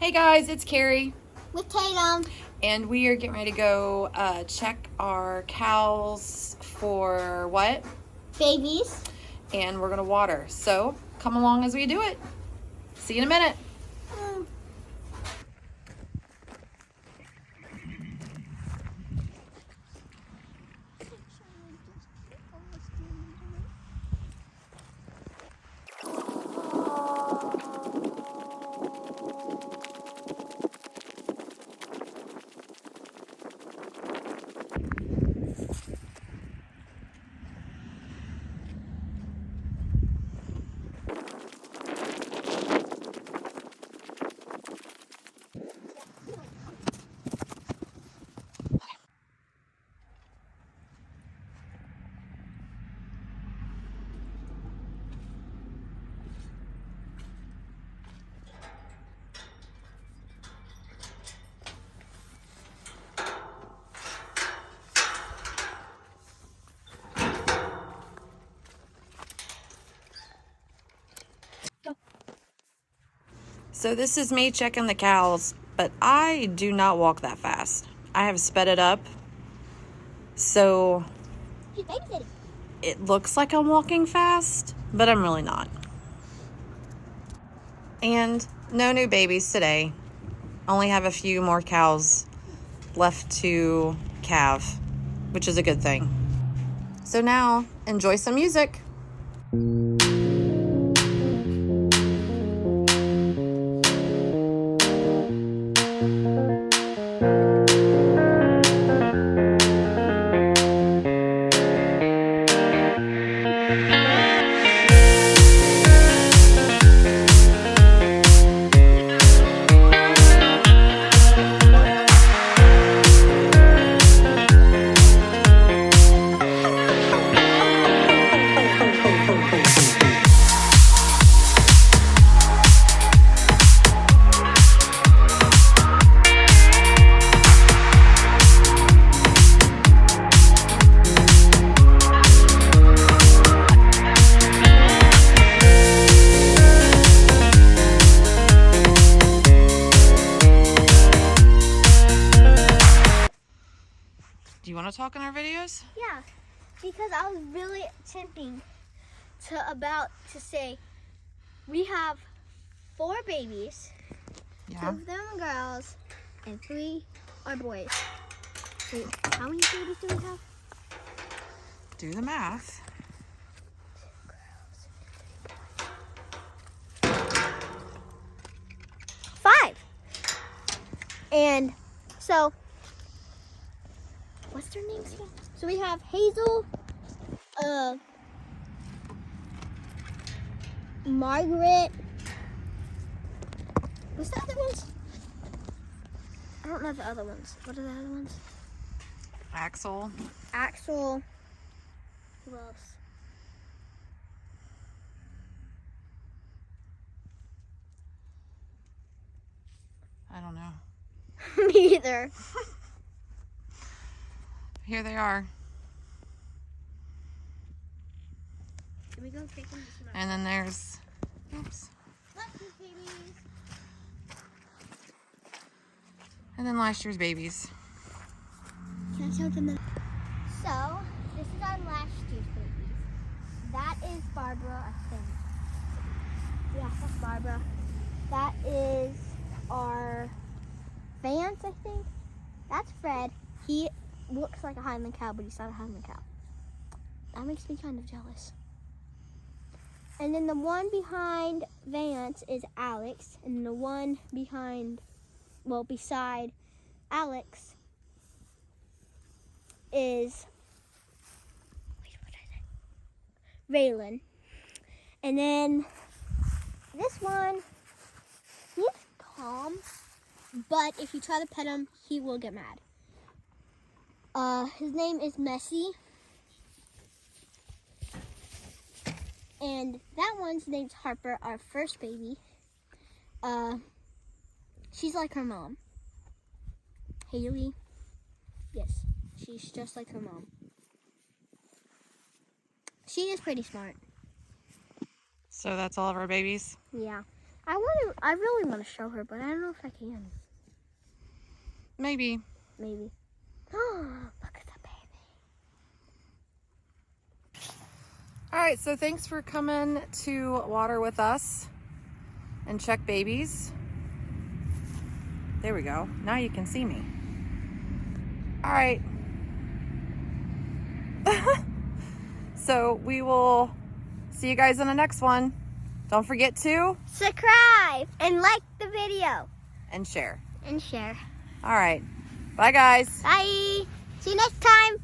Hey guys, it's Carrie. With Tatum. And we are getting ready to go check our cows for what? Babies. And we're going to water. So come along as we do it. See you in a minute. So this is me checking the cows, but I do not walk that fast. I have sped it up. So it looks like I'm walking fast, but I'm really not. And no new babies today. Only have a few more cows left to calve, which is a good thing. So now, enjoy some music. Do you want to talk in our videos? Yeah, because I was really attempting to say we have 4 babies, Yeah. 2 of them are girls, and 3 are boys. Wait, how many babies do we have? Do the math. 5. And so, what's their names again? So we have Hazel, Margaret. What's the other ones? I don't know the other ones. What are the other ones? Axel. Axel. Who else? I don't know. Me either. Here they are. Can we go take them to And then there's, oops. babies? And then last year's babies. Can I show them? So, this is our last year's babies. That is Barbara, I think. Yeah, that's Barbara. That is our Vance, I think. That's Fred. He looks like a Highland cow, but he's not a Highland cow. That makes me kind of jealous. And then the one behind Vance is Alex, and the one behind, well, beside Alex is, wait, what is it? Raylan. And then this one, he's calm, but if you try to pet him, he will get mad. His name is Messy. And that one's name's Harper, our first baby. She's like her mom. Haley. Yes, she's just like her mom. She is pretty smart. So that's all of our babies? Yeah. I really want to show her, but I don't know if I can. Maybe. Maybe. Oh, look at the baby. All right, so thanks for coming to water with us and check babies. There we go. Now you can see me. All right. So we will see you guys in the next one. Don't forget to Subscribe and like the video. and share. And share. All right. Bye, guys. Bye. See you next time.